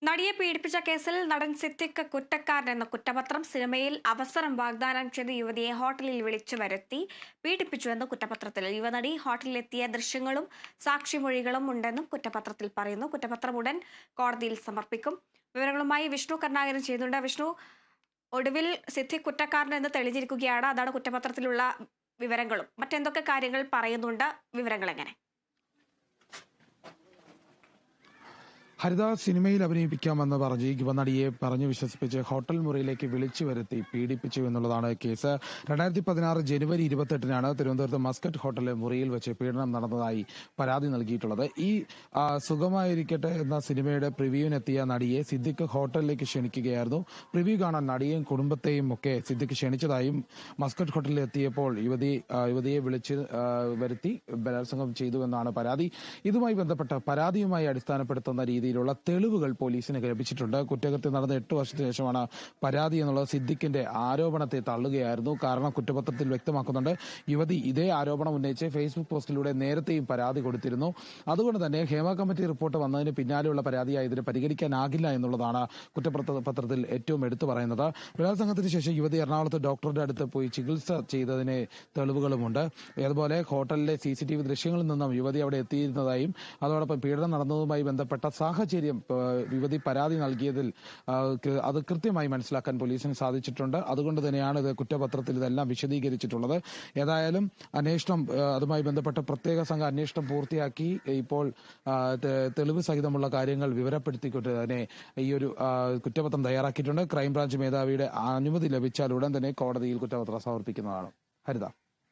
നടിയെ പീഡിപ്പിച്ച കേസിൽ നടൻ സിദ്ദിഖ് കുറ്റക്കാരനെന്ന കുറ്റപത്രം സിനിമയിൽ അവസരം വാഗ്ദാനം ചെയ്ത യുവതിയെ ഹോട്ടലിൽ വിളിച്ചു വരുത്തി പീഡിപ്പിച്ചുവെന്ന് കുറ്റപത്രത്തിൽ. യുവനടി ഹോട്ടലിലെത്തിയ ദൃശ്യങ്ങളും സാക്ഷിമൊഴികളും ഉണ്ടെന്നും കുറ്റപത്രത്തിൽ പറയുന്നു. കുറ്റപത്രം ഉടൻ കോടതിയിൽ സമർപ്പിക്കും. വിവരങ്ങളുമായി വിഷ്ണു കരുണാകരൻ ചെയ്യുന്നുണ്ട്. വിഷ്ണു, ഒടുവിൽ സിദ്ദിഖ് കുറ്റക്കാരനെന്ന് തെളിഞ്ഞിരിക്കുകയാണ്. അതാണ് കുറ്റപത്രത്തിലുള്ള വിവരങ്ങളും. മറ്റെന്തൊക്കെ കാര്യങ്ങൾ പറയുന്നുണ്ട്? വിവരങ്ങൾ എങ്ങനെ? ഹരിത സിനിമയിൽ അഭിനയിപ്പിക്കാമെന്ന് പറഞ്ഞ് യുവനടിയെ പറഞ്ഞു വിശ്വസിപ്പിച്ച് ഹോട്ടൽ മുറിയിലേക്ക് വിളിച്ചു വരുത്തി പീഡിപ്പിച്ചു എന്നുള്ളതാണ് കേസ്. 2016 ജനുവരി 28-നാണ് തിരുവനന്തപുരത്ത് മസ്കറ്റ് ഹോട്ടലിലെ മുറിയിൽ വെച്ച് പീഡനം നടന്നതായി പരാതി നൽകിയിട്ടുള്ളത്. ഈ സുഖമായിരിക്കട്ടെ എന്ന സിനിമയുടെ പ്രിവ്യൂവിനെത്തിയ നടിയെ സിദ്ദിഖ് ഹോട്ടലിലേക്ക് ക്ഷണിക്കുകയായിരുന്നു. പ്രിവ്യൂ കാണാൻ നടിയെയും കുടുംബത്തെയും ഒക്കെ സിദ്ദിഖ് ക്ഷണിച്ചതായും മസ്കറ്റ് ഹോട്ടലിൽ എത്തിയപ്പോൾ യുവതിയെ വിളിച്ച് വരുത്തി ബലാത്സംഗം ചെയ്തുവെന്നാണ് പരാതി. ഇതുമായി ബന്ധപ്പെട്ട പരാതിയുമായി അടിസ്ഥാനപ്പെടുത്തുന്ന രീതിയിലുള്ള തെളിവുകൾ പോലീസിന് ലഭിച്ചിട്ടുണ്ട്. കുറ്റകൃത്യം നടന്ന 8 വർഷത്തിന് ശേഷമാണ് പരാതി എന്നുള്ളത് സിദ്ദിഖിന്റെ ആരോപണത്തെ തള്ളുകയായിരുന്നു. കാരണം കുറ്റപത്രത്തിൽ വ്യക്തമാക്കുന്നുണ്ട്, യുവതി ഇതേ ആരോപണം ഉന്നയിച്ച് ഫേസ്ബുക്ക് പോസ്റ്റിലൂടെ നേരത്തെയും പരാതി കൊടുത്തിരുന്നു. അതുകൊണ്ട് തന്നെ ഹേമ കമ്മിറ്റി റിപ്പോർട്ട് വന്നതിന് പിന്നാലെയുള്ള പരാതിയായി ഇതിന് പരിഗണിക്കാനാകില്ല എന്നുള്ളതാണ് കുറ്റപത്രത്തിൽ ഏറ്റവും എടുത്തു പറയുന്നത്. ബലാത്സംഗത്തിന് ശേഷം യുവതി എറണാകുളത്ത് ഡോക്ടറുടെ അടുത്ത് പോയി ചികിത്സ ചെയ്തതിന് തെളിവുകളുമുണ്ട്. അതുപോലെ ഹോട്ടലിലെ CCTV ദൃശ്യങ്ങളിൽ നിന്നും യുവതി അവിടെ എത്തിയിരുന്നതായും അതോടൊപ്പം പീഡനം നടന്നതുമായി ബന്ധപ്പെട്ട സാഹചര്യം യുവതി പരാതി നൽകിയതിൽ അത് കൃത്യമായി മനസ്സിലാക്കാൻ പോലീസിന് സാധിച്ചിട്ടുണ്ട്. അതുകൊണ്ട് തന്നെയാണ് ഇത് കുറ്റപത്രത്തിൽ ഇതെല്ലാം വിശദീകരിച്ചിട്ടുള്ളത്. ഏതായാലും അന്വേഷണം, അതുമായി ബന്ധപ്പെട്ട പ്രത്യേക സംഘം അന്വേഷണം പൂർത്തിയാക്കി ഇപ്പോൾ തെളിവ് സഹിതമുള്ള കാര്യങ്ങൾ വിവരപ്പെടുത്തിക്കൊണ്ട് തന്നെ ഈ ഒരു കുറ്റപത്രം തയ്യാറാക്കിയിട്ടുണ്ട്. ക്രൈംബ്രാഞ്ച് മേധാവിയുടെ അനുമതി ലഭിച്ചാൽ ഉടൻ തന്നെ കോടതിയിൽ കുറ്റപത്രം സമർപ്പിക്കുന്നതാണ്. ഹരിത.